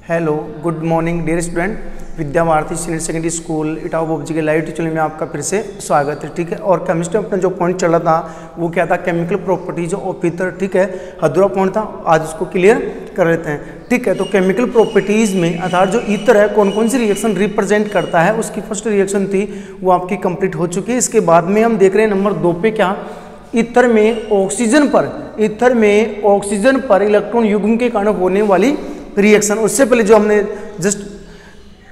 Hello good morning dear student, Vidya Bharati senior secondary school Etawah बोबजी के live tutorial में आपका फिर से स्वागत है। ठीक है, और केमिस्ट्री में अपना जो पॉइंट चल रहा था वो क्या था, केमिकल प्रॉपर्टीज ऑफ ईथर। ठीक है, अधूरा पॉइंट था, आज उसको क्लियर कर लेते हैं। ठीक है, तो केमिकल प्रॉपर्टीज में अर्थात जो ईथर है कौन कौन सी रिएक्शन रिप्रेजेंट करता है, उसकी फर्स्ट रिएक्शन थी वो आपकी कंप्लीट हो चुकी है। इसके बाद में हम देख रहे हैं नंबर 2 पे क्या, ईथर में ऑक्सीजन पर इलेक्ट्रॉन युग्म के कारण होने वाली रिएक्शन। उससे पहले जो हमने जस्ट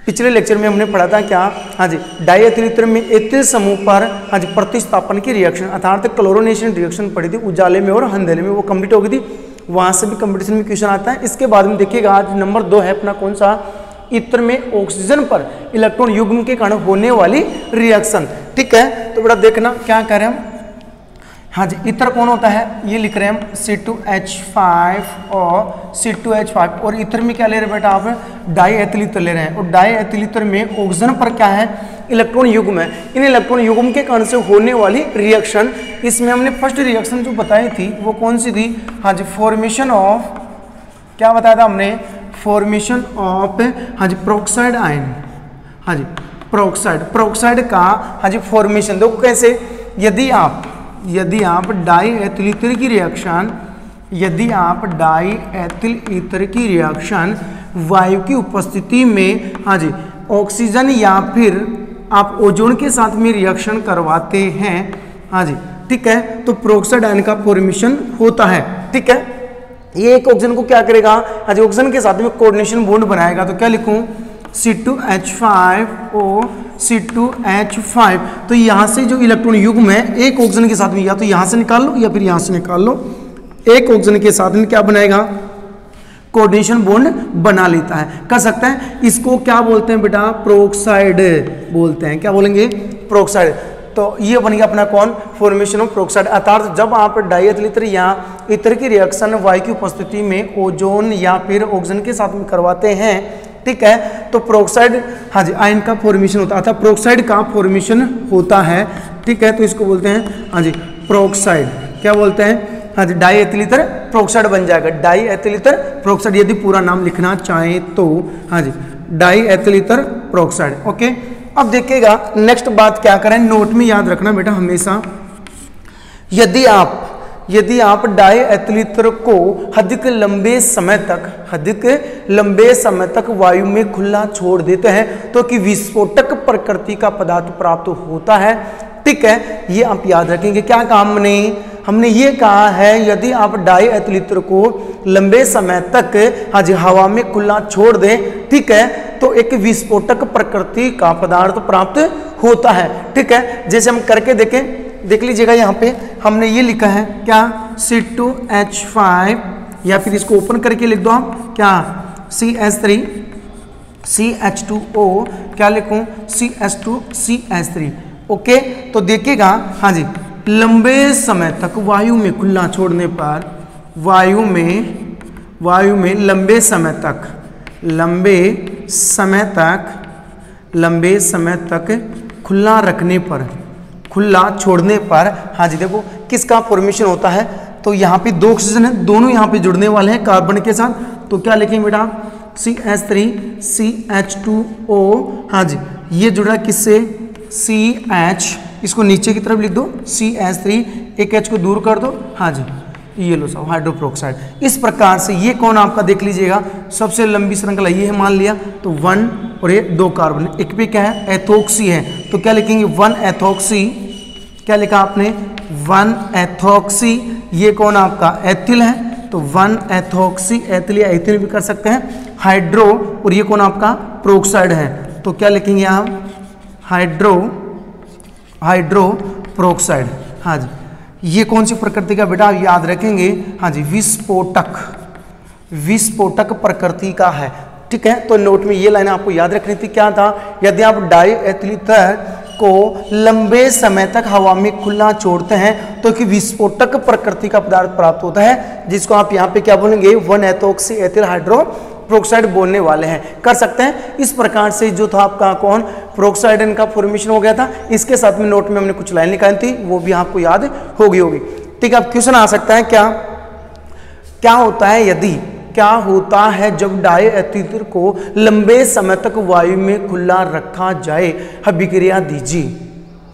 पिछले लेक्चर में हमने पढ़ा था क्या, हाँ जी, डाईएथिल ईथर में एथिल समूह पर हाँ जी प्रतिस्थापन की रिएक्शन अर्थात क्लोरोनेशन रिएक्शन पड़ी थी उजाले में और अंधेरे में, वो कंप्लीट हो गई थी। वहां से भी कंपटीशन में क्वेश्चन आता है। इसके बाद में देखिएगा आज नंबर 2 है अपना कौन सा, ईथर में ऑक्सीजन पर इलेक्ट्रॉन युग्म के कारण होने वाली रिएक्शन। ठीक है, तो बेटा देखना क्या कर रहे हैं हम, हाँ जी, ईथर कौन होता है, ये लिख रहे हैं हम C2H5 और C2H5। और ईथर में क्या ले रहे हैं बेटा आप, डाईएथिल ईथर ले रहे हैं। और डाईएथिल ईथर में ऑक्सीजन पर क्या है, इलेक्ट्रॉन युग्म है। इन इलेक्ट्रॉन युग्म के कारण से होने वाली रिएक्शन, इसमें हमने फर्स्ट रिएक्शन जो बताई थी वो कौन सी थी, हाँ जी, फॉर्मेशन ऑफ, क्या बताया था हमने, फॉर्मेशन ऑफ हाँ जी प्रोक्साइड आयन। हाँ जी, प्रोक्साइड का हाँ जी फॉर्मेशन। देखो कैसे, यदि आप डाईएथिल ईथर की रिएक्शन वायु की उपस्थिति में हाँ जी ऑक्सीजन या फिर आप ओजोन के साथ में रिएक्शन करवाते हैं, हाँ जी, ठीक है, तो प्रोक्साइड आयन का फॉर्मेशन होता है। ठीक है, ये एक ऑक्सीजन को क्या करेगा, हाँ जी, ऑक्सीजन के साथ में कोऑर्डिनेशन बॉन्ड बनाएगा। तो क्या लिखूं, C2H5O C2H5। तो यहाँ से जो इलेक्ट्रॉन युग्म है एक ऑक्सीजन के साथ में, या तो यहाँ से निकाल लो या फिर यहाँ से निकाल लो, एक ऑक्सीजन के साथ में क्या बनाएगा, कोऑर्डिनेशन बॉन्ड बना लेता है, कर सकता है। इसको क्या बोलते हैं बेटा, प्रोक्साइड बोलते हैं। क्या बोलेंगे, प्रोक्साइड। तो ये बन गया अपना कौन, फॉर्मेशन ऑफ प्रोक्साइड। अर्थात जब आप डाईएथिल ईथर या ईथर की रिएक्शन वायु की उपस्थिति में ओजोन या फिर ऑक्सीजन के साथ में करवाते हैं, ठीक है, तो प्रोक्साइड हाँ जी आयन का फॉर्मेशन होता है, अर्थात प्रोक्साइड का फॉर्मेशन होता है। ठीक है, तो इसको बोलते हैं हाँ जी प्रोक्साइड। क्या बोलते हैं, हाँ जी, डाईएथिल ईथर प्रोक्साइड बन जाएगा, डाईएथिल ईथर प्रोक्साइड, यदि पूरा नाम लिखना चाहें तो हाँ जी डाईएथिल ईथर प्रोक्साइड। ओके, अब देखिएगा नेक्स्ट बात क्या करें, नोट में याद रखना बेटा हमेशा, यदि आप डाईएथिल ईथर को अधिक लंबे समय तक वायु में खुला छोड़ देते हैं तो कि विस्फोटक प्रकृति का पदार्थ प्राप्त होता है। ठीक है, ये आप याद रखेंगे। क्या कहा हमने ये कहा है, यदि आप डाईएथिल ईथर को लंबे समय तक हाँ जी हवा में खुला छोड़ दें, ठीक है, तो एक विस्फोटक प्रकृति का पदार्थ प्राप्त होता है। ठीक है, जैसे हम करके देख लीजिएगा, यहाँ पे हमने ये लिखा है क्या, C2H5, या फिर इसको ओपन करके लिख दो आप क्या, CH3 CH2O, क्या लिखूं, CH2 CH3। ओके, तो देखिएगा हाँ जी, लंबे समय तक वायु में खुला छोड़ने पर, वायु में लंबे समय तक खुला रखने पर, खुला छोड़ने पर हाँ जी देखो किसका फॉर्मेशन होता है, तो यहाँ पे 2 ऑक्सीजन है, दोनों यहाँ पे जुड़ने वाले हैं कार्बन के साथ। तो क्या लिखेंगे बेटा, CH3 CH2O, हाँ जी, ये जुड़ा किससे, CH, इसको नीचे की तरफ लिख दो, CH3, एक H को दूर कर दो, हाँ जी, ये लो सब हाइड्रोप्रोक्साइड। इस प्रकार से ये कौन आपका देख लीजिएगा, सबसे लंबी श्रृंखला ये है मान लिया, तो 1 और ये 2 कार्बन, एक पे क्या है, एथोक्सी है। तो क्या लिखेंगे, 1 एथोक्सी, क्या लिखा आपने, 1 एथोक्सी, ये कौन आपका एथिल है, तो 1 एथोक्सी एथिल या एथिल भी कर सकते हैं, हाइड्रो, और ये कौन आपका प्रोक्साइड है, तो क्या लिखेंगे आप, हाइड्रो प्रोक्साइड। हाँ जी, ये कौन सी प्रकृति का बेटा याद रखेंगे, हाँ जी, विस्फोटक प्रकृति का है। ठीक है, तो नोट में ये लाइन आपको याद रखनी थी, क्या था, यदि आप डाईएथिल ईथर को लंबे समय तक हवा में खुला छोड़ते हैं तो कि विस्फोटक प्रकृति का पदार्थ प्राप्त होता है, जिसको आप यहाँ पे क्या बोलेंगे, 1 एथोक्सी एथिल हाइड्रो प्रोक्साइड बोलने वाले हैं, कर सकते हैं। इस प्रकार से जो था आपका कौन, प्रोक्साइड का फॉर्मेशन हो गया था। इसके साथ में नोट में हमने कुछ लाइन निकाली थी, वो भी आपको याद होगी। ठीक है, अब क्वेश्चन आ सकता है क्या होता है क्या होता है जब डाई एथिल ईथर को लंबे समय तक वायु में खुला रखा जाए, अभिक्रिया दीजिए।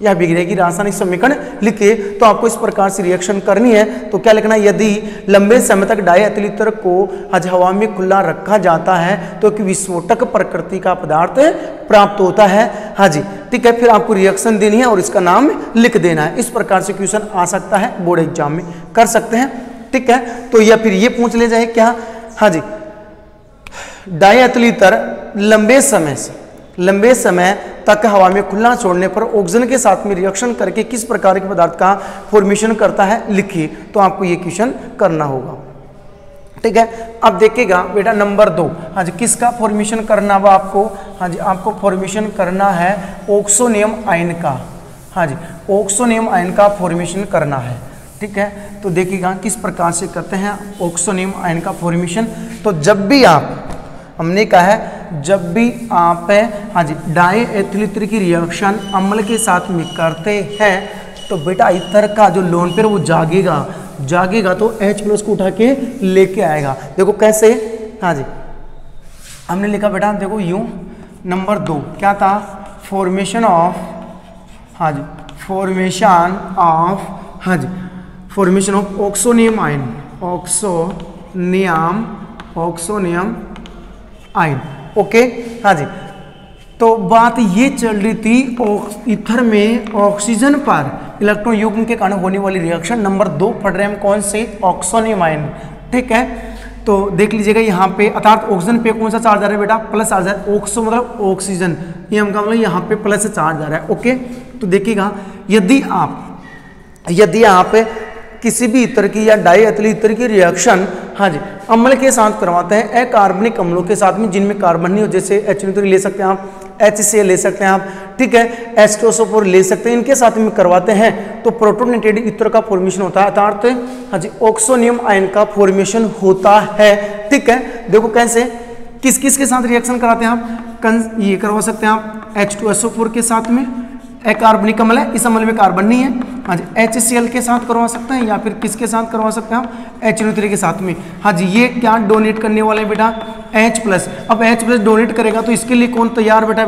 यह अभिक्रिया की रासायनिक समीकरण लिखिए। तो आपको इस प्रकार से रिएक्शन करनी है। तो क्या लिखना है, यदि लंबे समय तक डाई एथिल ईथर को आज हवा में खुला रखा जाता है तो एक विस्फोटक प्रकृति का पदार्थ प्राप्त होता है। हाँ जी, ठीक है। फिर आपको रिएक्शन देनी है और इसका नाम लिख देना है। इस प्रकार से क्वेश्चन आ सकता है, बोर्ड एग्जाम में कर सकते हैं, ठीक है। तो या फिर ये पूछ ले जाए क्या, हाँ जी, डाई एथिल ईथर लंबे समय तक हवा में खुला छोड़ने पर ऑक्सीजन के साथ में रिएक्शन करके किस प्रकार के पदार्थ का फॉर्मेशन करता है, लिखिए। तो आपको ये क्वेश्चन करना होगा, ठीक है। अब देखिएगा बेटा नंबर 2, हाँ जी, किसका फॉर्मेशन करना हुआ आपको, हाँ जी, आपको फॉर्मेशन करना है ऑक्सोनियम आयन का। हाँ जी, ऑक्सोनियम आयन का फॉर्मेशन करना है, ठीक है। तो देखिएगा किस प्रकार से करते हैं ऑक्सोनियम आयन का फॉर्मेशन। तो जब भी आप, हमने कहा है जब भी आप, हाँ जी, डाई एथिल ईथर की रिएक्शन अम्ल के साथ में करते हैं तो बेटा ईथर का जो लोन पेयर वो जागेगा तो H+ को उठा के लेके आएगा। देखो कैसे, हाँ जी, हमने लिखा बेटा देखो यूं। नंबर 2 क्या था, फॉर्मेशन ऑफ, हाँ जी, formation of oxonium ion, oxonium ion, okay. हाँ जी, तो बात ये चल रही थी ईथर में ऑक्सीजन पर इलेक्ट्रॉन युग्म के कारण होने वाली रिएक्शन। नंबर 2 पढ़ रहे हैं हम कौन से, ऑक्सोनियम आयन, ठीक है। तो देख लीजिएगा यहाँ पे, अर्थात ऑक्सीजन पे कौन सा चार्ज आ रहा है बेटा, प्लस चार्ज है। ऑक्सो मतलब ऑक्सीजन, ये हम मतलब यहाँ पे प्लस चार्ज आ रहा है, ओके। तो देखिएगा यदि आप किसी भी ईथर की या डाई एथिल ईथर की रिएक्शन, हाँ जी, अम्ल के साथ करवाते हैं अकार्बनिक अम्लों के साथ में जिनमें कार्बन नहीं हो, जैसे HNO3 ले सकते हैं आप, HCl ले सकते हैं आप, ठीक है, H2SO4 ले सकते हैं, इनके साथ में करवाते हैं तो प्रोटोनेटेड ईथर का फॉर्मेशन होता है, अर्थात हाँ जी ऑक्सोनियम आयन का फॉर्मेशन होता है, ठीक है। देखो कैसे, किस किस के साथ रिएक्शन कराते हैं आप, ये करवा सकते हैं आप H2SO4 के साथ में, अकार्बनिक अम्ल है, इस अम्ल में कार्बन नहीं है, हाँ जी, HCl के साथ करवा सकते हैं या फिर किसके साथ करवा सकते हैं आप, HNO3 के साथ में। हाँ जी, ये क्या डोनेट करने वाले हैं बेटा, H+। अब H+ डोनेट करेगा तो इसके लिए कौन तैयार बेटा,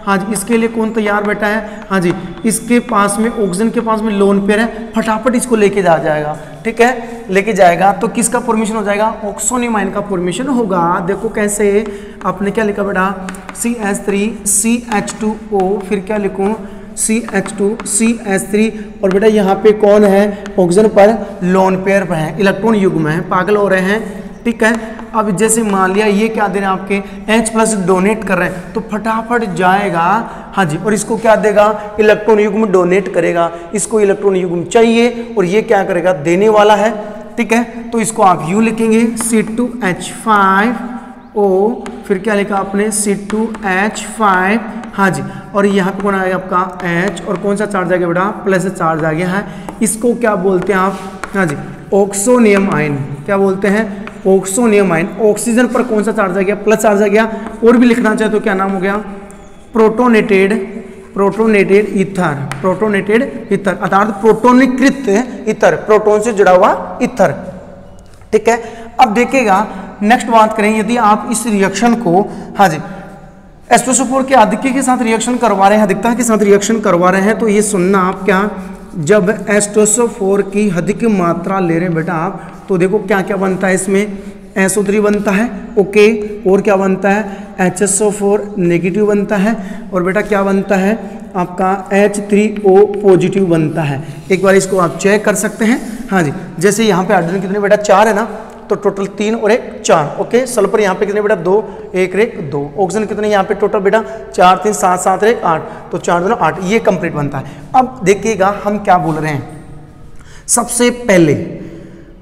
हाँ जी, इसके लिए कौन तैयार बेटा है, हाँ जी, इसके पास में ऑक्सीजन के पास में लोन पेयर है, फटाफट इसको लेके जाएगा, ठीक है, लेके जाएगा तो किसका फॉर्मेशन हो जाएगा, ऑक्सोनियम आयन का फॉर्मेशन होगा। देखो कैसे, आपने क्या लिखा बेटा, CH3 CH2O, फिर क्या लिखूं, CH2 CH3, और बेटा यहाँ पे कौन है, ऑक्सीजन पर लोन पेयर पर है, इलेक्ट्रॉन युग्म है, पागल हो रहे हैं, ठीक है। अब जैसे मान लिया ये क्या दे रहे हैं आपके, H+ डोनेट कर रहे हैं तो फटाफट जाएगा, हाँ जी, और इसको क्या देगा, इलेक्ट्रॉन युग्म डोनेट करेगा, इसको इलेक्ट्रॉन युग्म चाहिए और ये क्या करेगा, देने वाला है, ठीक है। तो इसको आप यूँ लिखेंगे C2H5O, फिर क्या लिखा आपने C2H5, हाँ जी, और यहाँ पे कौन आ गया आपका H, और कौन सा चार्ज आ गया बेटा, प्लस चार्ज आ गया है। इसको क्या बोलते हैं आप, हाँ जी, ऑक्सोनियम आयन, क्या बोलते हैं, ऑक्सोनियम आयन। ऑक्सीजन पर कौन सा चार्ज आ गया, प्लस चार्ज आ गया। और भी लिखना चाहे तो क्या नाम हो गया, प्रोटोनेटेड ईथर, अर्थात प्रोटोनीकृत ईथर, प्रोटोन से जुड़ा हुआ ईथर, ठीक है। अब देखिएगा नेक्स्ट बात करें, यदि आप इस रिएक्शन को, हाँ जी, H2SO4 के अधिक्य के साथ रिएक्शन करवा रहे हैं, अधिकता के साथ रिएक्शन करवा रहे हैं, तो ये सुनना आप क्या, जब H2SO4 की अधिक मात्रा ले रहे हैं बेटा आप, तो देखो क्या क्या बनता है इसमें, SO3 बनता है, ओके, और क्या बनता है, HSO4 नेगेटिव बनता है, और बेटा क्या बनता है आपका H3O पॉजिटिव बनता है। एक बार इसको आप चेक कर सकते हैं, हाँ जी, जैसे यहाँ पे हाइड्रोजन कितने बेटा 4 है ना, तो टोटल 3 और 1 4, ओके। सल्फर यहाँ पे कितने बेटा 2, 1 1 2। ऑक्सीजन कितने यहाँ पे टोटल बेटा 4 3 7 7 1 8, तो 4 2 8, ये कंप्लीट बनता है। अब देखिएगा हम क्या बोल रहे हैं, सबसे पहले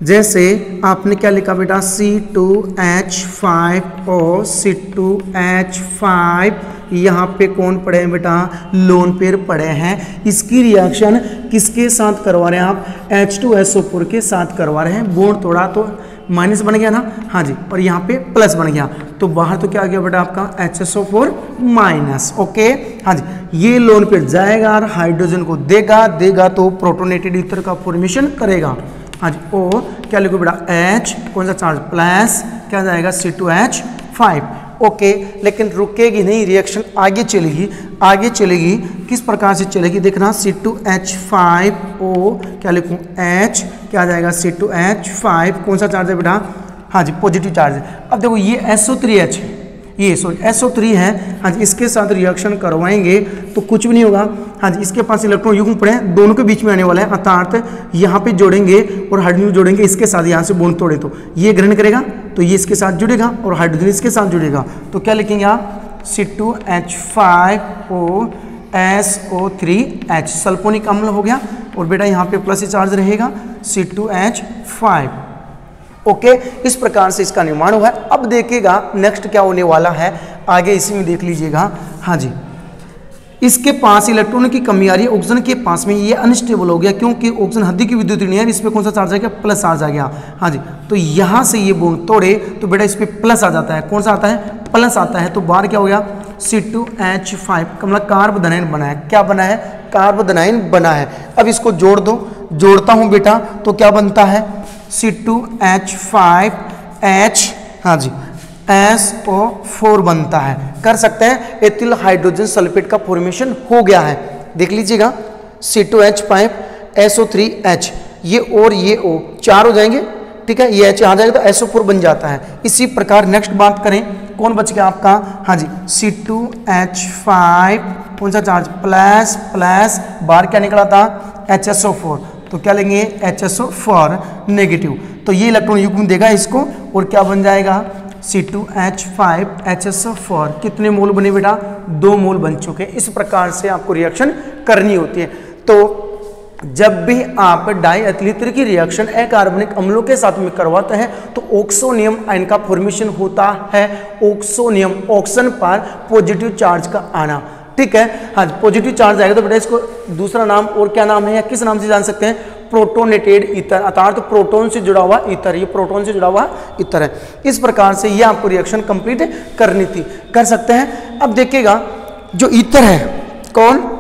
जैसे आपने क्या लिखा बेटा C2H5O, C2H5, यहाँ पे कौन पड़े हैं बेटा, लोन पेयर पड़े हैं। इसकी रिएक्शन किसके साथ करवा रहे हैं आप, H2SO4 के साथ करवा रहे हैं। बॉन्ड तोड़ा तो माइनस बन गया ना, हाँ जी, और यहाँ पे प्लस बन गया, तो बाहर तो क्या आ गया बेटा आपका HSO4 माइनस, ओके, हाँ जी। ये लोन पेयर जाएगा और हाइड्रोजन को देगा तो प्रोटोनेटेड ईथर का फॉर्मेशन करेगा, हाँ जी O क्या लिखो बेटा H, कौन सा चार्ज प्लस क्या जाएगा C2H5। ओके, लेकिन रुकेगी नहीं, रिएक्शन आगे चलेगी, आगे चलेगी। किस प्रकार से चलेगी देखना, C2H5O क्या लिखूँ H क्या जाएगा C2H5, कौन सा चार्ज है बेटा, हाँ जी पॉजिटिव चार्ज है। अब देखो ये SO3H, ये सॉरी SO3 है, हाँ जी इसके साथ रिएक्शन करवाएंगे तो कुछ भी नहीं होगा। हाँ जी इसके पास इलेक्ट्रॉन युग्म पड़े हैं, दोनों के बीच में आने वाला है, अर्थात यहाँ पे जोड़ेंगे और हाइड्रोजन जोड़ेंगे इसके साथ, यहाँ से बॉन्ड तोड़े तो ये ग्रहण करेगा तो ये इसके साथ जुड़ेगा और हाइड्रोजन इसके साथ जुड़ेगा, तो क्या लिखेंगे आप C2H5O SO3H, सल्फोनिक अम्ल हो गया और बेटा यहाँ पे प्लस चार्ज रहेगा C2H5। ओके, इस प्रकार से इसका निर्माण हुआ है। अब देखिएगा नेक्स्ट क्या होने वाला है, आगे इसी में देख लीजिएगा। हाँ जी इसके पास इलेक्ट्रॉन की कमी आ रही है, ऑक्सीजन के पास में ये अनस्टेबल हो गया क्योंकि ऑक्सीजन हद्दी की विद्युत ऋण है, इस पर कौन सा चार्ज आ गया प्लस चार्ज आ गया। हाँ जी तो यहाँ से ये बॉन्ड तोड़े तो बेटा इस पर प्लस आ जाता है, कौन सा आता है प्लस आता है, तो बाहर क्या हो गया C2H5 मतलब कार्बोदनाइन बना है, क्या बना है कार्बोदनाइन बना है। अब इसको जोड़ दो, जोड़ता हूँ बेटा तो क्या बनता है C2H5H, हाँ जी SO4 बनता है। कर सकते हैं, एथिल हाइड्रोजन सल्फेट का फॉर्मेशन हो गया है, देख लीजिएगा C2H5 SO3H, ये और ये O चार हो जाएंगे, ठीक है, ये H आ जाएगा तो SO4 बन जाता है। इसी प्रकार नेक्स्ट बात करें, कौन बच गया आपका, हाँ जी C2H5 कौन सा चार्ज प्लस प्लस, बाहर क्या निकला था HSO4, तो क्या लेंगे HSO4 नेगेटिव, तो ये इलेक्ट्रॉन युग्म देगा इसको और क्या बन जाएगा C2H5 HSO4। कितने मोल बने बेटा 2 मोल बन चुके हैं। इस प्रकार से आपको रिएक्शन करनी होती है। तो जब भी आप डाइएथिलीन की रिएक्शन अकार्बनिक अम्लों के साथ में करवाते हैं तो ऑक्सोनियम आयन का फॉर्मेशन होता है। ऑक्सोनियम ऑक्सीजन पर पॉजिटिव चार्ज का आना, ठीक है, हाँ पॉजिटिव चार्ज आएगा तो बेटा इसको दूसरा नाम और क्या नाम है या किस नाम से जान सकते हैं, प्रोटोनेटेड ईथर, अर्थात तो प्रोटॉन से जुड़ा हुआ ईथर, ये प्रोटॉन से जुड़ा हुआ ईथर है। इस प्रकार से ये आपको रिएक्शन कंप्लीट करनी थी, कर सकते हैं। अब देखिएगा जो ईथर है, कौन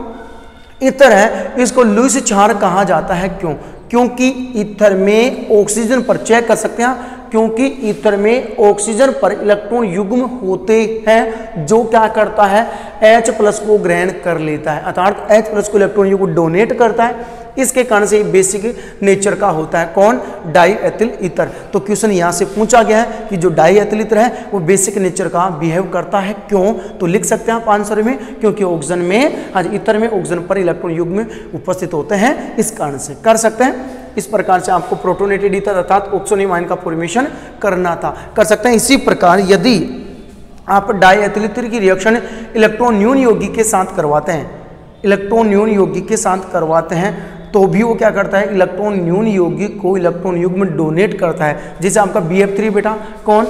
ईथर है, इसको लुईस क्षार कहा जाता है। क्यों? क्योंकि ईथर में ऑक्सीजन पर, चेक कर सकते हैं, क्योंकि ईथर में ऑक्सीजन पर इलेक्ट्रॉन युग्म होते हैं जो क्या करता है H+ को ग्रहण कर लेता है, अर्थात H+ को इलेक्ट्रॉन युग्म डोनेट करता है। इसके कारण से बेसिक नेचर का होता है कौन, डाइएथिल ईथर। तो क्वेश्चन यहाँ से पूछा गया है कि जो डाइएथिल ईथर है वो बेसिक नेचर का बिहेव करता है। क्यों? तो लिख सकते हैं आप आंसर में, क्योंकि ऑक्सीजन में, आज ईथर में ऑक्सीजन पर इलेक्ट्रॉन युग्म उपस्थित होते हैं, इस कारण से कर सकते हैं। इस प्रकार से आपको प्रोटोनेटेड ईथर अर्थात ऑक्सोनियम आयन का फॉर्मेशन करना था, कर सकते हैं। इसी प्रकार यदि आप डाइएथिल ईथर की रिएक्शन इलेक्ट्रॉन न्यून यौगिक के साथ करवाते हैं, इलेक्ट्रॉन न्यून यौगिक के साथ करवाते हैं तो भी वो क्या करता है, इलेक्ट्रॉन न्यून यौगिक को इलेक्ट्रॉन युग्म डोनेट करता है। जैसे आपका BF3 बेटा, कौन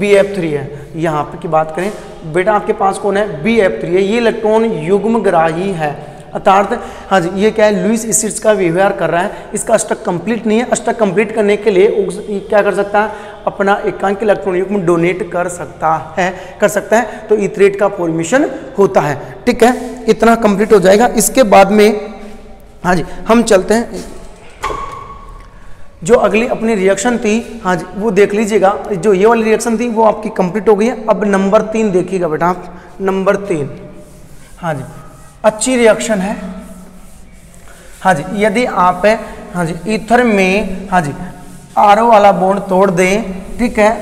BF3 है, यहाँ पे की बात करें बेटा आपके पास कौन है BF3 है, ये इलेक्ट्रॉन युग्मग्राही है, अर्थात हाँ जी ये क्या है लुईस एसिड्स का व्यवहार कर रहा है। इसका अष्टक कंप्लीट नहीं है, अष्टक कंप्लीट करने के लिए क्या कर सकता है, अपना एकांक इलेक्ट्रॉन युग्म डोनेट कर सकता है, कर सकता है। तो ईथरेट का फॉर्मेशन होता है, ठीक है, इतना कंप्लीट हो जाएगा। इसके बाद में हाँ जी हम चलते हैं, जो अगली अपनी रिएक्शन थी, हाँ जी वो देख लीजिएगा। जो ये वाली रिएक्शन थी वो आपकी कंप्लीट हो गई है। अब नंबर 3 देखिएगा बेटा आप, नंबर 3, हाँ जी अच्छी रिएक्शन है। हाँ जी यदि आप हाँ जी ईथर में हाँ जी RO वाला बॉन्ड तोड़ दें, ठीक है,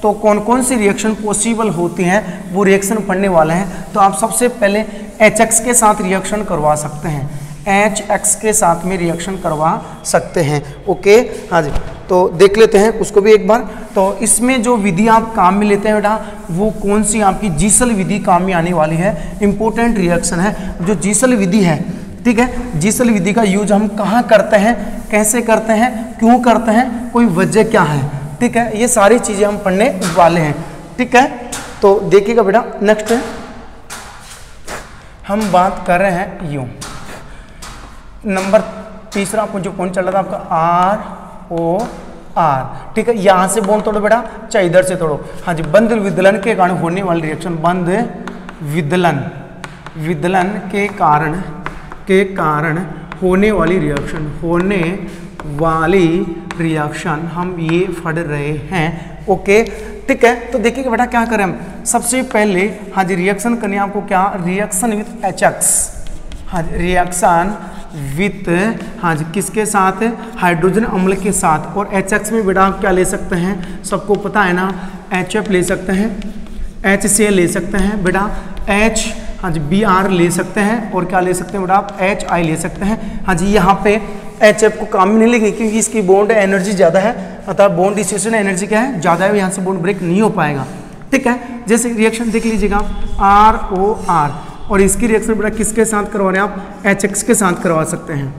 तो कौन कौन सी रिएक्शन पॉसिबल होती हैं वो रिएक्शन पढ़ने वाले हैं। तो आप सबसे पहले HX के साथ रिएक्शन करवा सकते हैं, HX के साथ में रिएक्शन करवा सकते हैं। ओके हाँ जी तो देख लेते हैं उसको भी एक बार। तो इसमें जो विधि आप काम में लेते हैं बेटा वो कौन सी आपकी जीसल विधि काम में आने वाली है, इंपॉर्टेंट रिएक्शन है जो जीसल विधि है, ठीक है। जीसल विधि का यूज हम कहाँ करते हैं, कैसे करते हैं, क्यों करते हैं, कोई वजह क्या है, ठीक है, ये सारी चीज़ें हम पढ़ने वाले हैं, ठीक है। तो देखिएगा बेटा नेक्स्ट हम बात कर रहे हैं यूँ, नंबर तीसरा आपको जो पॉइंट चल रहा था आपका ROR, ठीक है, यहाँ से बॉन्ड तोड़ो बेटा, चाहे इधर से तोड़ो। हाँ जी बंध विदलन के कारण होने वाली रिएक्शन, बंध विदलन के कारण होने वाली रिएक्शन, होने वाली रिएक्शन हम ये पढ़ रहे हैं। ओके, ठीक है। तो देखिए बेटा क्या करें हम, सबसे पहले हाँ जी रिएक्शन करनी है आपको, क्या रिएक्शन विथ HX, हाँ जी रिएक्शन विथ हाँ जी किसके साथ, हाइड्रोजन अम्ल के साथ। और HX में बेटा आप क्या ले सकते हैं, सबको पता है ना, HF ले सकते हैं, HCl ले सकते हैं बेटा, H हाँ जी Br ले सकते हैं, और क्या ले सकते हैं बेटा आप HI ले सकते हैं। हाँ जी यहाँ पे HF को काम में नहीं लेंगे क्योंकि इसकी बॉन्ड एनर्जी ज़्यादा है, अतः बॉन्ड डिस्ट्रीब्यूशन एनर्जी क्या है, ज़्यादा है, यहाँ से बॉन्ड ब्रेक नहीं हो पाएगा। ठीक है, जैसे रिएक्शन देख लीजिएगा ROR, और इसकी रिएक्शन बेटा किसके साथ करवा रहे हैं आप, HX के साथ करवा सकते हैं।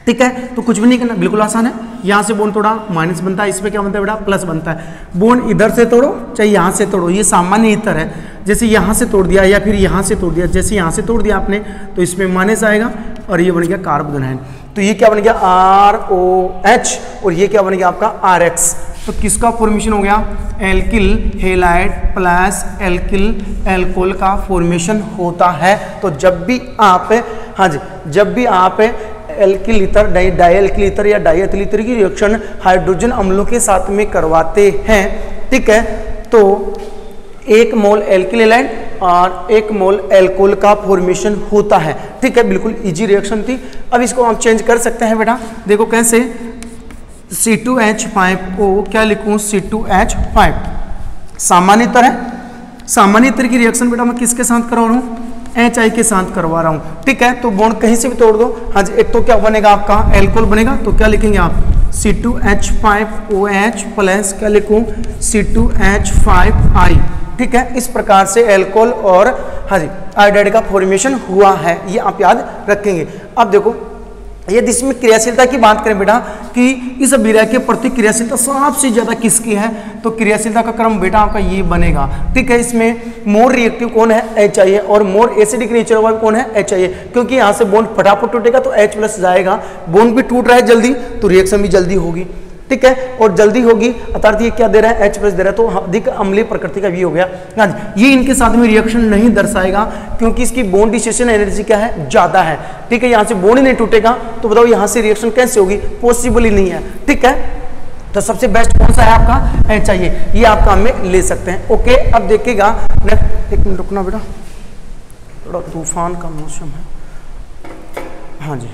ठीक है, तो कुछ भी नहीं करना, बिल्कुल आसान है। यहाँ से बॉन्ड तोड़ा माइनस बनता है, इसमें क्या बनता है बेटा प्लस बनता है। बॉन्ड इधर से तोड़ो चाहे यहाँ से तोड़ो, ये सामान्य ईथर है, जैसे यहाँ से तोड़ दिया या फिर यहाँ से तोड़ दिया, जैसे यहाँ से तोड़ दिया आपने तो इसमें माइनस आएगा और ये बन गया कार्बन है। तो ये क्या बन गया ROH, और ये क्या बन गया आपका RX। तो किसका फॉर्मेशन हो गया, alkyl halide plus alkyl alcohol का फॉर्मेशन होता है। तो जब भी आप हाँ जी जब भी आप एल्किल ईथर डाइएल्किल ईथर या डाइएथिल ईथर की रिएक्शन हाइड्रोजन अम्लों के साथ में करवाते हैं, ठीक है, तो 1 मोल एल्किल हैलाइड और 1 मोल एल्कोहल का फॉर्मेशन होता है। ठीक है, बिल्कुल इजी रिएक्शन थी। अब इसको आप चेंज कर सकते हैं बेटा, देखो कैसे, C2H5O क्या लिखूं, C2H5 सामान्यतर है, सामान्यतर की रिएक्शन बेटा मैं किसके साथ करवा रहा हूँ, HI के साथ करवा रहा हूँ। ठीक है, तो बॉन्ड कहीं से भी तोड़ दो, हाँ जी, एक तो क्या बनेगा आपका एल्कोहल बनेगा, तो क्या लिखेंगे आप C2H5OH प्लस क्या लिखूं C2H5I। ठीक है, इस प्रकार से एल्कोहल और हाँ जी आयोडाइड का फॉर्मेशन हुआ है, ये आप याद रखेंगे। अब देखो यदि इसमें क्रियाशीलता की बात करें बेटा कि इस अभिक्रिया के प्रति क्रियाशीलता सबसे ज्यादा किसकी है, तो क्रियाशीलता का क्रम बेटा आपका ये बनेगा। ठीक है, इसमें मोर रिएक्टिव कौन है, HI है, और मोर एसिडिक नेचर वाला कौन है, HI है, क्योंकि यहाँ से बॉन्ड फटाफट टूटेगा तो H प्लस जाएगा, बॉन्ड भी टूट रहा है जल्दी तो रिएक्शन भी जल्दी होगी। ठीक है, और जल्दी होगी अर्थात ये क्या दे रहा है, H प्लस दे रहा है, तो अधिक अम्लीय प्रकृति का भी हो गया। हाँ जी, ये इनके साथ में रिएक्शन नहीं दर्शाएगा क्योंकि इसकी बॉन्ड डिस्ट्रीब्यूशन एनर्जी क्या है, ज्यादा है। ठीक है, यहाँ से बॉन्ड नहीं टूटेगा तो बताओ यहाँ से रिएक्शन कैसे होगी, पॉसिबल ही नहीं है। ठीक है, तो सबसे बेस्ट कौन सा है आपका HI, ये आप काम में ले सकते हैं। ओके, अब देखिएगा, एक मिनट रुकना बेटा, थोड़ा तूफान का मौसम है, हाँ जी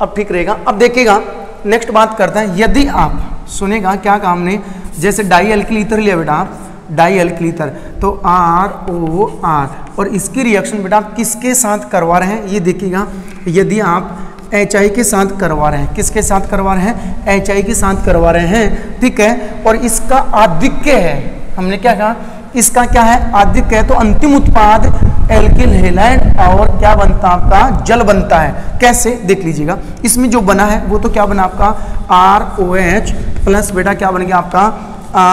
अब ठीक रहेगा। अब देखिएगा नेक्स्ट बात करते हैं, यदि आप सुनेगा क्या काम ने, जैसे डाई एल्किल ईथर लिया बेटा आप, डाई एल्किल ईथर, तो ROR, और इसकी रिएक्शन बेटा आप किसके साथ करवा रहे हैं, ये देखिएगा, यदि आप HI के साथ करवा रहे हैं, किसके साथ करवा रहे हैं, HI के साथ करवा रहे हैं। ठीक है, और इसका आधिक्य है, हमने क्या कहा, इसका क्या है, आधिक्य है, तो अंतिम उत्पाद एल्किल हैलाइड और क्या बनता है आपका, जल बनता है। कैसे देख लीजिएगा, इसमें जो बना है वो तो क्या बना आपका ROH प्लस बेटा क्या बन गया आपका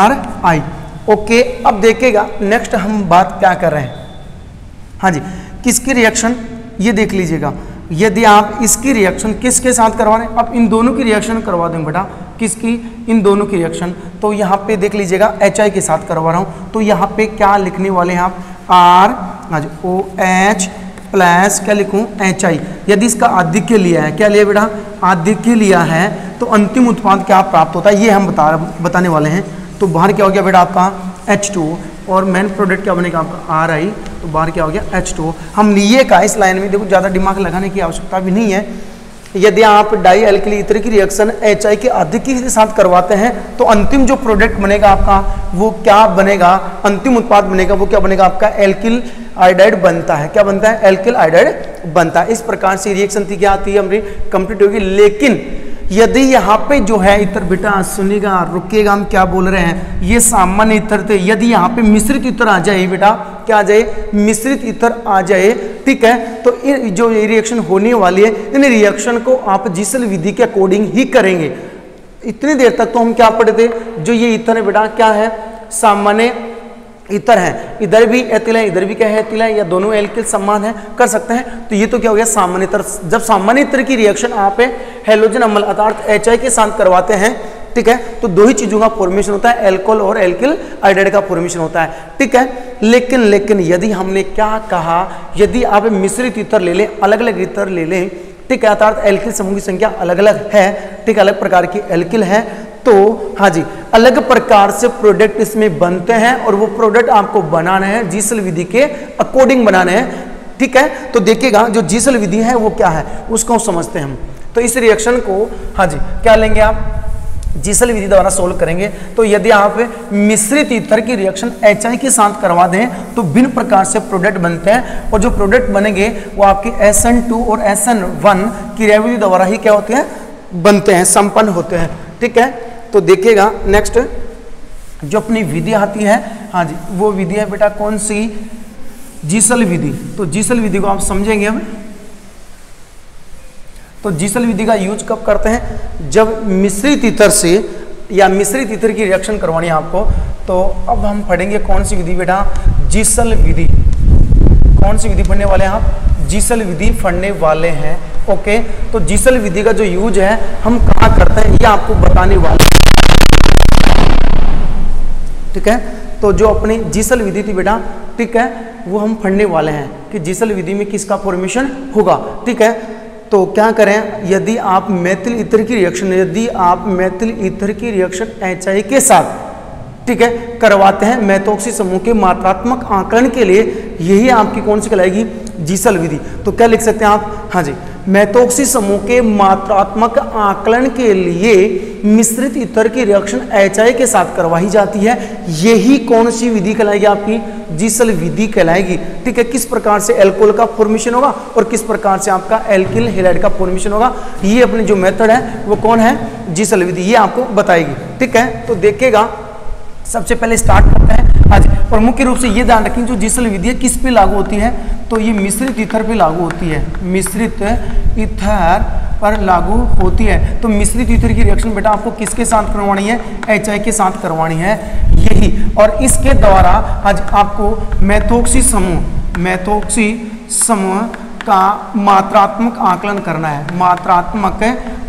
RI। ओके, अब देखिएगा नेक्स्ट हम बात क्या कर रहे हैं, हाँ जी किसकी रिएक्शन, ये देख लीजिएगा, यदि आप इसकी रिएक्शन किसके साथ करवा रहे हैं, अब इन दोनों की रिएक्शन करवा देंगे बेटा, किसकी, इन दोनों की रिएक्शन, तो यहाँ पे देख लीजिएगा HI के साथ करवा रहा हूँ, तो यहाँ पे क्या लिखने वाले हैं आप ROH प्लस क्या लिखूँ HI। यदि इसका आधिक्य लिया है, क्या लिया बेटा, आधिक्य लिया है, तो अंतिम उत्पाद क्या प्राप्त होता है ये हम बताने वाले हैं। तो बाहर क्या हो गया बेटा आपका H2 और मेन प्रोडक्ट क्या बनेगा आपका RI, तो बाहर क्या हो गया H2। हम लिए का इस लाइन में देखो ज़्यादा दिमाग लगाने की आवश्यकता भी नहीं है। यदि आप डाई एल्किल ईथर की रिएक्शन HI के आधिक्य के साथ करवाते हैं तो अंतिम जो प्रोडक्ट बनेगा आपका वो क्या बनेगा, अंतिम उत्पाद बनेगा वो क्या बनेगा आपका एल्किल आयोडाइड बनता है। क्या बनता है, एल्किल आयोडाइड बनता है। इस प्रकार से रिएक्शन थी क्या आती है हमारी कंप्लीट होगी। लेकिन यदि यहाँ पे जो है इतर, बेटा सुनिएगा रुकिएगा, हम क्या बोल रहे हैं, ये सामान्य इतर थे, यदि यहाँ पे मिश्रित इतर आ जाए बेटा, क्या आ जाए, मिश्रित इतर आ जाए, ठीक है, तो जो ये रिएक्शन होने वाली है इन रिएक्शन को आप जिसल विधि के अकॉर्डिंग ही करेंगे। इतनी देर तक तो हम क्या पढ़े थे, जो ये इतर है बेटा क्या है, सामान्य इतर है, इधर भी एथिल है इधर भी क्या है एथिल है, या दोनों एल्किल समान है, कर सकते हैं। तो ये तो क्या हो गया सामान्य इतर। जब सामान्य इतर की रिएक्शन आप हैलोजन अम्ल अर्थात HI के साथ करवाते हैं, ठीक है, तो दो ही चीजों का फॉर्मेशन होता है, एल्कोहल और एल्किल आयोडाइड का फॉर्मेशन होता है, ठीक है। लेकिन यदि हमने क्या कहा, यदि आप मिश्रित इतर ले लें, अलग अलग इतर ले लें, ठीक है, अर्थात एल्किल समूह की संख्या अलग अलग है, ठीक है, अलग प्रकार की एल्किल है। तो हाँ जी, अलग प्रकार से प्रोडक्ट इसमें बनते हैं और वो प्रोडक्ट आपको बनाने हैं, जीसल विधि के अकॉर्डिंग बनाने हैं, ठीक है। तो देखिएगा जो जीसल विधि है वो क्या है उसको समझते हैं हम। तो इस रिएक्शन को हाँ जी क्या लेंगे आप, जीसल विधि द्वारा सोल्व करेंगे। तो यदि आप मिश्रित ईथर की रिएक्शन HI के साथ करवा दें तो भिन्न प्रकार से प्रोडक्ट बनते हैं और जो प्रोडक्ट बनेंगे वो आपके SN2 और SN1 की रिएक्शन द्वारा ही क्या होते हैं, बनते हैं, संपन्न होते हैं, ठीक है। तो देखिएगा नेक्स्ट जो अपनी विधि आती है, हाँ जी वो विधि है बेटा कौन सी, जीसल विधि। तो जीसल विधि को आप समझेंगे हम। तो जीसल विधि का यूज कब करते हैं, जब मिश्रित ईथर से या मिश्रित ईथर की रिएक्शन करवानी है आपको। तो अब हम पढ़ेंगे कौन सी विधि बेटा, जीसल विधि। कौन सी विधि पढ़ने वाले हैं आप, जीसल विधि पढ़ने वाले हैं, ओके। तो जीसल विधि का जो यूज है हम कहाँ करते हैं ये आपको बताने वाले, ठीक है। तो जो अपनी जीसल विधि थी बेटा, ठीक है, वो हम पढ़ने वाले हैं कि जीसल विधि में किसका फॉर्मेशन होगा, ठीक है। तो क्या करें, यदि आप मेथिल ईथर की रिएक्शन, यदि आप मेथिल ईथर की रिएक्शन HI के साथ, ठीक है, करवाते हैं मेथोक्सी समूह के मात्रात्मक आकलन के लिए, यही आपकी कौन सी कहलाएगी, जीसल विधि। तो क्या लिख सकते हैं आप, हाँ जी, मेथोक्सी समूह के मात्रात्मक आकलन के लिए मिश्रित ईथर की रिएक्शन HI के साथ करवाई जाती है, यही कौन सी विधि कहलाएगी, आपकी जीसल विधि कहलाएगी, ठीक है। किस प्रकार से एल्कोहल का फॉर्मेशन होगा और किस प्रकार से आपका एल्किल हैलाइड का फॉर्मेशन होगा, ये अपनी जो मेथड है वो कौन है, जीसल विधि, ये आपको बताएगी, ठीक है। तो देखिएगा सबसे पहले स्टार्ट करते हैं आज, और मुख्य रूप से ये ध्यान रखें जो जीसल विधि है किस पे लागू होती है, तो ये मिश्रित ईथर पे लागू होती है, मिश्रित ईथर पर लागू होती है। तो मिश्रित ईथर की रिएक्शन बेटा आपको किसके साथ करवानी है, HI के साथ करवानी है यही, और इसके द्वारा आज आपको मेथोक्सी समूह का मात्रात्मक आकलन करना है, मात्रात्मक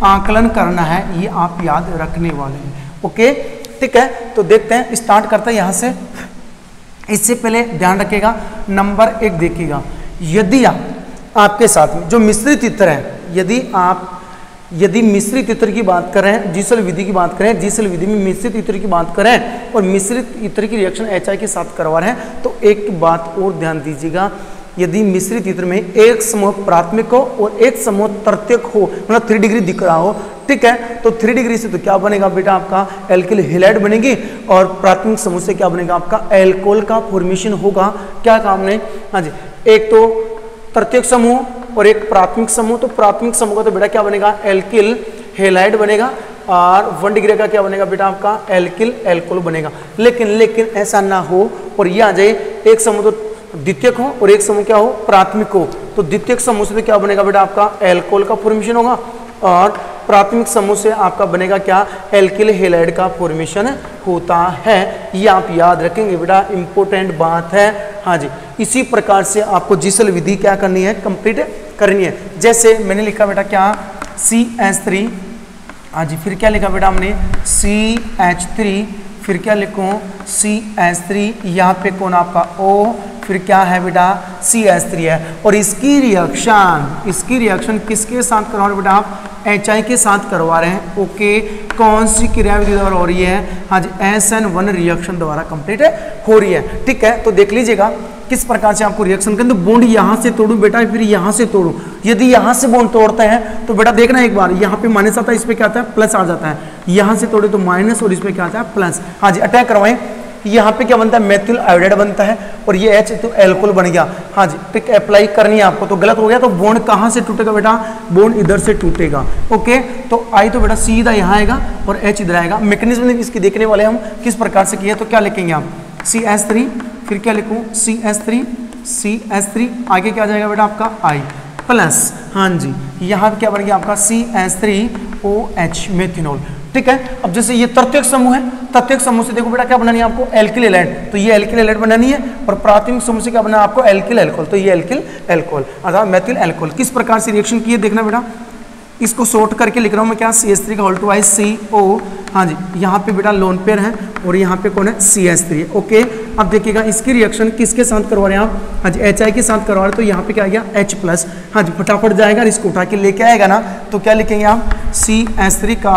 आकलन करना है, ये आप याद रखने वाले हैं, ओके, ठीक है। तो देखते हैं, स्टार्ट करते हैं यहाँ से। इससे पहले ध्यान रखिएगा, नंबर 1 देखिएगा, यदि आपके साथ में जो मिश्रित ईथर है, यदि मिश्रित ईथर की बात करें, जीसल विधि की बात करें, जीसल विधि में मिश्रित ईथर की बात करें और मिश्रित ईथर की रिएक्शन HI के साथ करवा रहे हैं, तो एक बात और ध्यान दीजिएगा, यदि मिश्रित ईथर में एक समूह प्राथमिक हो और एक समूह तृतीयक हो, मतलब 3 डिग्री दिख रहा हो, ठीक है, तो 3 डिग्री से तो क्या बनेगा बेटा आपका एल्किल हैलाइड बनेगी, और प्राथमिक समूह से क्या बनेगा आपका एल्कोहल का फॉर्मेशन होगा। क्या काम नहीं, हाँ जी, एक तो तृतीयक समूह और एक प्राथमिक समूह, तो प्राथमिक समूह का तो बेटा क्या बनेगा, एल्किल हैलाइड बनेगा, और 1 डिग्री का क्या बनेगा बेटा आपका एल्किल एल्कोहल बनेगा। लेकिन ऐसा ना हो और ये आ जाए एक समूह तो द्वितीयक हो और एक समूह क्या हो, प्राथमिक हो, तो द्वितीयक समूह से तो क्या बनेगा बेटा आपका एल्कोहल का फॉर्मेशन होगा, और प्राथमिक समूह से आपका बनेगा क्या, एल्किल हैलाइड का फॉर्मेशन होता है। ये आप याद रखेंगे बेटा, इंपॉर्टेंट बात है, हाँ जी। इसी प्रकार से आपको जीसल विधि क्या करनी है, कंप्लीट करनी है। जैसे मैंने लिखा बेटा क्या, CH3, हाँ जी, फिर क्या लिखा बेटा हमने CH3, फिर क्या लिखूं CH3, यहाँ पे कौन आपका O, फिर क्या है बेटा CH3 है, और इसकी रिएक्शन किसके साथ करवा रहे हैं बेटा आप, HI के साथ करवा रहे हैं, ओके। कौन सी क्रियाविधि द्वारा हो रही है, हाँ जी, SN1 रिएक्शन द्वारा कंप्लीट हो रही है, ठीक है। तो देख लीजिएगा किस प्रकार से आपको रिएक्शन करें, तो बॉन्ड यहाँ से तोड़ू बेटा, फिर यहाँ से तोड़ू, यदि यहाँ से बॉन्ड तोड़ते हैं तो बेटा देखना एक बार, यहाँ पे माइनस आता है, इस पे क्या आता है प्लस आ जाता है, यहाँ से तोड़े तो माइनस और इस पे क्या आता है प्लस, हाँ जी। अटैक करवाएं, यहाँ पे क्या बनता है, मेथिल आयोडाइड बनता है, और ये H तो एल्कोहल बन गया, हाँ जी, ठीक, अप्लाई करनी है आपको। तो गलत हो गया, तो बॉन्ड कहाँ से टूटेगा बेटा, बॉन्ड इधर से टूटेगा, ओके। तो I तो बेटा सीधा यहाँ आएगा और H इधर आएगा। मैकेनिज्म इसकी देखने वाले हम किस प्रकार से किया, तो क्या लिखेंगे आप CH3, फिर क्या लिखूँ CH3, आगे क्या जाएगा बेटा आपका I प्लस, हाँ जी, यहाँ पे क्या बन गया आपका CH3OH मेथिनॉल, ठीक है। अब जैसे ये तृतीयक समूह है, तृतीयक समूह से देखो बेटा क्या बनानी है आपको, एल्किल हैलाइड, तो ये एल्किल हैलाइड बनानी है, और प्राथमिक समूह से क्या बनाना है आपको, एल्किल अल्कोहल, तो ये एल्किल अल्कोहल अर्थात मेथिल अल्कोहल। किस प्रकार से रिएक्शन की है देखना बेटा, इसको शॉर्ट करके लिख रहा हूँ मैं क्या, CH3 का होल टू CO, हाँ जी, यहाँ पे बेटा लोन पेयर है और यहाँ पे कौन है CH3 है, ओके। अब देखिएगा इसकी रिएक्शन किसके साथ करवा रहे हैं आप, हाँ जी HI के साथ करवा रहे हैं, तो यहाँ पे क्या आ गया H+, हाँ जी फटाफट जाएगा, इसको उठा के लेके आएगा ना, तो क्या लिखेंगे आप CH3 का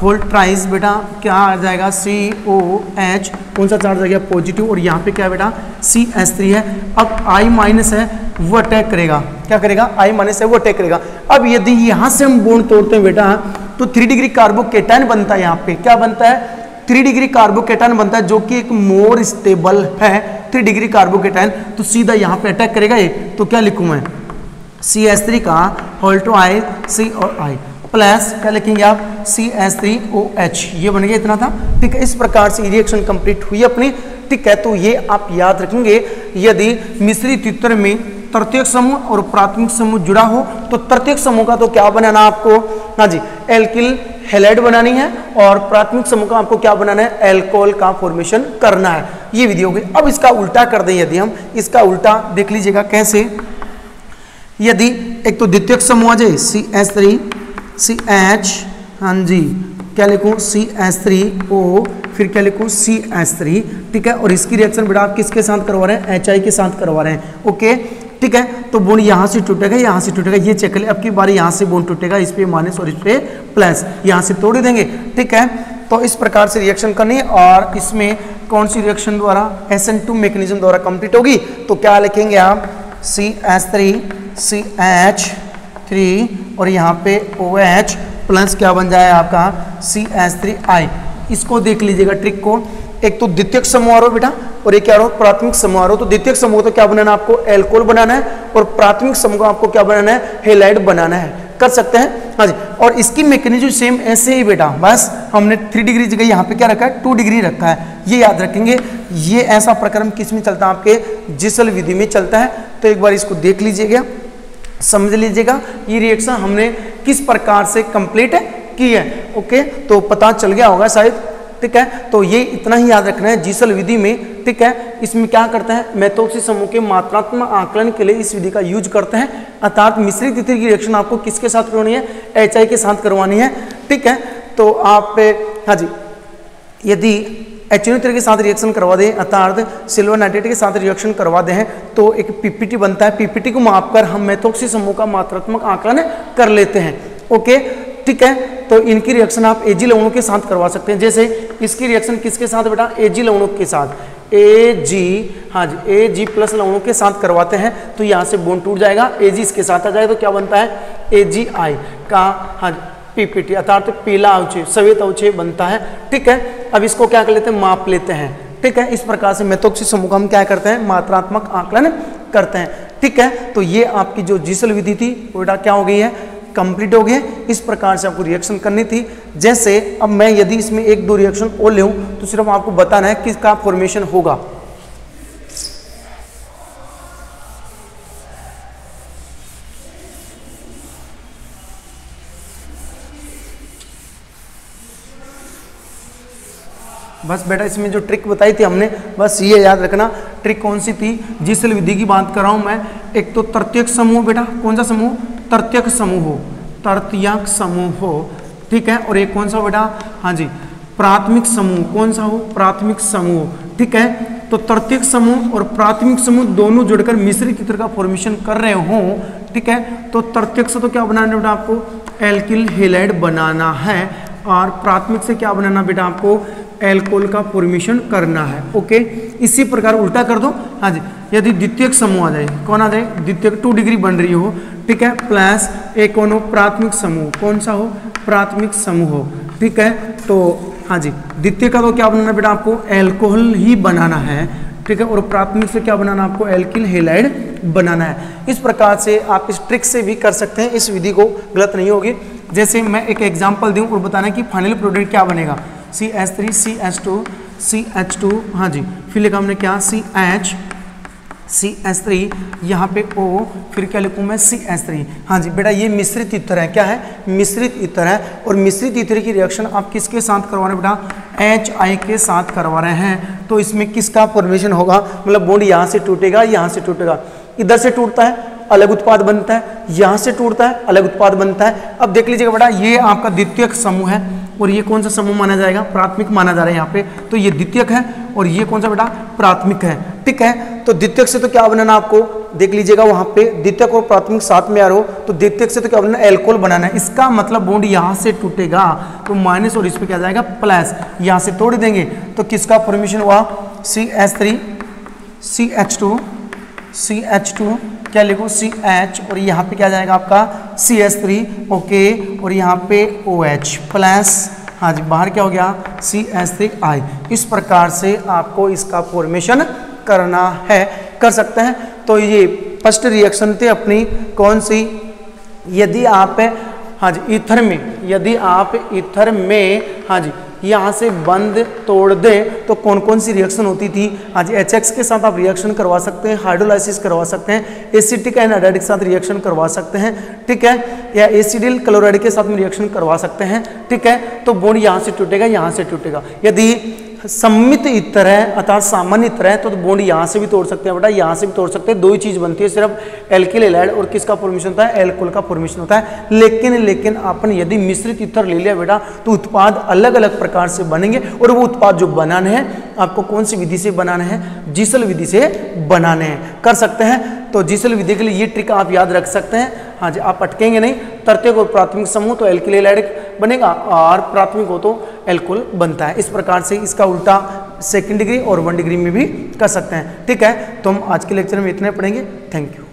होल ट्राइस बेटा क्या आ जाएगा COH, कौन सा चार्ज आ गया पॉजिटिव, और यहाँ पे क्या है बेटा CH3 है। अब I- है वो अटैक करेगा, क्या करेगा I- है वो अटैक करेगा। अब यदि यहाँ से हम बॉन्ड तोड़ते हैं बेटा तो 3 डिग्री कार्बोकेटायन बनता है, यहाँ पे क्या बनता है 3 डिग्री कार्बोकेटायन बनता है, जो कि एक मोर स्टेबल है 3 डिग्री कार्बोकेटायन, तो सीधा यहाँ पे अटैक करेगा ये, तो क्या लिखूँ मैं CH3 का होल टू I C और I प्लस क्या लिखेंगे आप CH3OH, ये बन गया इतना था, ठीक है। इस प्रकार से रिएक्शन कंप्लीट हुई अपनी, ठीक है। तो ये आप याद रखेंगे, यदि मिश्रित उत्तर में तृतीयक समूह और प्राथमिक समूह जुड़ा हो तो तृतीयक समूह का तो क्या बनाना आपको, हाँ जी एल्किल हैलाइड बनानी है, और प्राथमिक समूह का आपको क्या बनाना है एल्कोहल का फॉर्मेशन करना है। ये विधि हो गई। अब इसका उल्टा कर दें, यदि हम इसका उल्टा देख लीजिएगा कैसे, यदि एक तो द्वितीयक समूह आ जाए CH3 CH, हाँ जी क्या लिखूँ CH3O, फिर क्या लिखूँ CH3, ठीक है। और इसकी रिएक्शन बेटा आप किसके साथ करवा रहे हैं HI के साथ करवा रहे हैं, ओके ठीक है। तो बॉन्ड यहाँ से टूटेगा यहाँ से टूटेगा, ये चेक ले, अब की बारी यहाँ से बॉन्ड टूटेगा, इस पे माइनस और इस पे प्लस, यहाँ से तोड़ देंगे, ठीक है। तो इस प्रकार से रिएक्शन करनी है, और इसमें कौन सी रिएक्शन द्वारा SN2 मैकेनिज्म द्वारा कंप्लीट होगी, तो क्या लिखेंगे आप CH3 CH3 और यहाँ पे OH प्लस क्या बन जाए आपका CH3I। इसको देख लीजिएगा ट्रिक को, एक तो द्वितीयक समूह आ रहा बेटा और एक क्या आ रहा प्राथमिक समूह आ रहा, तो द्वितीयक समूह तो क्या बनाना है आपको एल्कोहल बनाना है, और प्राथमिक समूह को आपको क्या बनाना है हैलाइड बनाना है, कर सकते हैं हाँ जी। और इसकी मैकेनिज्म सेम ऐसे ही बेटा, बस हमने 3 डिग्री जगह यहाँ पे क्या रखा है 2 डिग्री रखा है, ये याद रखेंगे। ये ऐसा प्रक्रम किस में चलता है आपके जिसल विधि में चलता है, तो एक बार इसको देख लीजिएगा, समझ लीजिएगा ये रिएक्शन हमने किस प्रकार से कंप्लीट की है, ओके तो पता चल गया होगा शायद, ठीक है। तो ये इतना ही याद रखना है जिसल विधि में, ठीक है। इसमें क्या करते हैं मेथोक्सी समूह के मात्रात्मक आकलन के लिए इस विधि का यूज करते हैं, अर्थात मिश्रित तिथि की रिएक्शन आपको किसके साथ करवानी है HI के साथ करवानी है, ठीक है। तो आप हाँ जी यदि HNO3 के साथ रिएक्शन करवा दें अर्थात सिल्वर नाइट्रेट के साथ रिएक्शन करवा दें तो एक PPT बनता है, PPT को मापकर हम मेथोक्सी समूह का मात्रात्मक आकलन कर लेते हैं, ओके ठीक है। तो इनकी रिएक्शन आप Ag लवणों के साथ करवा सकते हैं, जैसे इसकी रिएक्शन किसके साथ बेटा Ag लवणों के साथ, Ag हाँ जी Ag प्लस लवणों के साथ करवाते हैं, तो यहाँ से बॉन्ड टूट जाएगा, Ag इसके साथ आ जाएगा, तो क्या बनता है AgI का हाँ PPT अर्थात पीला अवक्षय श्वेत अवक्षय बनता है, ठीक है। अब इसको क्या कर लेते हैं माप लेते हैं, ठीक है। इस प्रकार से मेथोक्सी समूह का हम क्या करते हैं मात्रात्मक आकलन करते हैं, ठीक है। तो ये आपकी जो जिसल विधि थी वो बेटा क्या हो गई है कंप्लीट हो गई है। इस प्रकार से आपको रिएक्शन करनी थी। जैसे अब मैं यदि इसमें 1-2 रिएक्शन और लूँ तो सिर्फ आपको बताना है किसका फॉर्मेशन होगा। बस बेटा इसमें जो ट्रिक बताई थी हमने बस ये याद रखना, ट्रिक कौन सी थी जिसल विधि की बात कर रहा हूँ मैं। एक तो तृतीयक समूह बेटा, कौन सा समूह तृतीयक समूह हो, तृतीयक समूह हो, ठीक है। और एक कौन सा बेटा हाँ जी प्राथमिक समूह, कौन सा हो प्राथमिक समूह, ठीक है। तो तृतीयक समूह और प्राथमिक समूह दोनों जुड़कर मिश्रित चित्र का फॉर्मेशन कर रहे हो, ठीक है। तो तृतीयक से तो क्या बनाना बेटा आपको एल्किल हैलाइड बनाना है, और प्राथमिक से क्या बनाना बेटा आपको एल्कोहल का फॉर्मेशन करना है, ओके। इसी प्रकार उल्टा कर दो हाँ जी, यदि द्वितीयक समूह आ जाए, कौन आ जाए द्वितीयक 2 डिग्री बन रही हो, ठीक है, प्लस एक कौन हो प्राथमिक समूह, कौन सा हो प्राथमिक समूह हो, ठीक है। तो हाँ जी द्वितीय का तो क्या बनाना बेटा आपको एल्कोहल ही बनाना है, ठीक है। और प्राथमिक से क्या बनाना आपको एल्किल हैलाइड बनाना है। इस प्रकार से आप इस ट्रिक से भी कर सकते हैं, इस विधि को गलत नहीं होगी। जैसे मैं एक एग्जांपल दूं और बताना कि फाइनल प्रोडक्ट क्या बनेगा CH3 CH2 CH2 हाँ जी, फिर लिखा हमने क्या CH CH3 यहाँ पे O, फिर क्या लिखूँ मैं CH3 हाँ जी बेटा ये मिश्रित ईथर है, क्या है मिश्रित ईथर है। और मिश्रित ईथर की रिएक्शन आप किसके साथ करवा रहे हैं बेटा HI के साथ करवा रहे हैं। तो इसमें किसका फॉर्मेशन होगा, मतलब बॉन्ड यहाँ से टूटेगा यहाँ से टूटेगा, इधर से टूटता है अलग उत्पाद बनता है, यहाँ से टूटता है अलग उत्पाद बनता है। अब देख लीजिएगा बेटा ये आपका द्वितीयक समूह है, और ये कौन सा समूह माना जाएगा, प्राथमिक माना जा रहा है यहाँ पे, तो ये द्वितीयक है और ये कौन सा बेटा, प्राथमिक है। ठीक है, तो द्वितीयक से तो क्या बनाना आपको देख लीजिएगा, वहां पे द्वितीयक और प्राथमिक साथ में आ रहा हो तो द्वितीयक से तो क्या बनाना, एल्कोहल बनाना है। इसका मतलब बॉन्ड यहाँ से टूटेगा तो माइनस और इस पे क्या जाएगा प्लस, यहाँ से तोड़ देंगे तो किसका फॉर्मेशन हुआ, CH3 CH2 क्या लिखो CH और यहाँ पे क्या जाएगा आपका CH3 ओके और यहाँ पे OH प्लस, हाँ जी बाहर क्या हो गया CH3I। इस प्रकार से आपको इसका फॉर्मेशन करना है, कर सकते हैं। तो ये फर्स्ट रिएक्शन थे अपनी कौन सी, यदि आप हाँ जी ईथर में, यदि आप ईथर में हाँ जी यहाँ से बंद तोड़ दें तो कौन कौन सी रिएक्शन होती थी, हाँ जी HX के साथ आप रिएक्शन करवा सकते हैं, हाइड्रोलाइसिस करवा सकते हैं, एसिटिक एनाइड के साथ रिएक्शन करवा सकते हैं, ठीक है, या एसिडिल क्लोराइड के साथ में रिएक्शन करवा सकते हैं। ठीक है, तो बॉन्ड यहाँ से टूटेगा, यहाँ से टूटेगा। यदि सम्मित ईथर है अर्थात सामान्य ईथर है तो बॉन्ड यहाँ से भी तोड़ सकते हैं बेटा, यहाँ से भी तोड़ सकते हैं। दो ही चीज बनती है, सिर्फ एल्किल हैलाइड और किसका फॉर्मेशन होता है, एल्कोहल का फॉर्मेशन होता है। लेकिन अपन यदि मिश्रित ईथर ले लिया बेटा तो उत्पाद अलग अलग प्रकार से बनेंगे और वो उत्पाद जो बनाने हैं आपको कौन सी विधि से बनाने हैं, जीसल विधि से बनाने हैं, कर सकते हैं। तो जीसल विधि के लिए ये ट्रिक आप याद रख सकते हैं। हाँ जी, आप अटकेंगे नहीं। तृतीयक और प्राथमिक समूह तो एल्किल हैलाइड बनेगा और प्राथमिक हो तो एल्कोहल बनता है। इस प्रकार से इसका उल्टा सेकंड डिग्री और 1 डिग्री में भी कर सकते हैं। ठीक है, तो हम आज के लेक्चर में इतने पढ़ेंगे। Thank you.